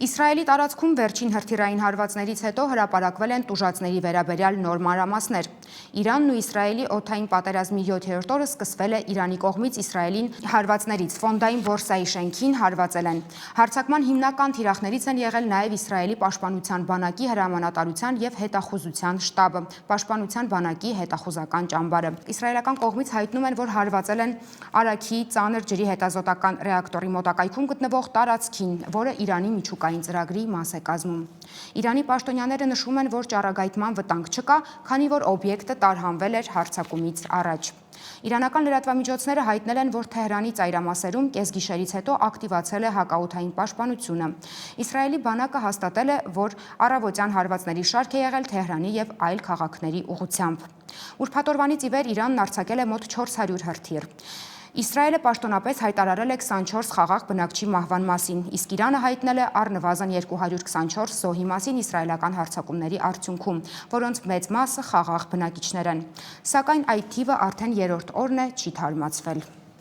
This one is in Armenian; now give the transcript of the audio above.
Իսրայելի տարածքում վերջին հրթիռային հարվածներից հետո հրապարակվել են տուժածների վերաբերյալ նոր մանրամասներ։ Իրանն ու Իսրայելի օդային պատերազմի 7-րդ օրը սկսվել է Իրանի կողմից Իսրայելին հարվածներից։ Ֆոնդային բորսայի շենքին հարվածել են։ Հարձակման հիմնական թիրախներից են եղել նաև Իսրայելի պաշտպանության բանակի հրամանատարության և հետախուզության շտաբը, պաշտպանության բանակի հետախուզական ճամբարը։ Իսրայելական կողմից հայտնում են, որ հարվածել են Արաքի ծանր ջրի հետազոտական ռեակտորի մոտակայքում գտնվող տարածքին, որը Իրանի միջուկային ծրագրի մաս է կազմում։ Իրանի պաշտոնյաները նշում են, որ ճառագայթման վտանգ չկա, քանի որ օբյեկտը տարհանվել էր հարձակումից առաջ։ Իրանական լրատվամիջոցները հայտնել են, որ Թեհրանի ծայրամասերում կեսգիշերից հետո ակտիվացել է հակաօդային պաշտպանությունը։ Իսրայելի բանակը հաստատել է, որ առավոտյան հարվածների շարք է եղել Թեհրանի և այլ քաղաքների ուղղությամբ։ Ուրբաթ օրվանից ի վեր Իրանն արձակել է մոտ 400 հրթիռ։ Իսրայելը պաշտոնապես հայտարարել է 24 խաղաղ բնակչի մահվան մասին, իսկ Իրանը հայտնել է առնվազն 224 զոհի մասին իսրայելական հարձակումների արդյունքում, որոնց մեծ մասը խաղաղ բնակիչներ են։ Սակայն այդ թիվը արդեն երրորդ օրն է չի թարմացվել։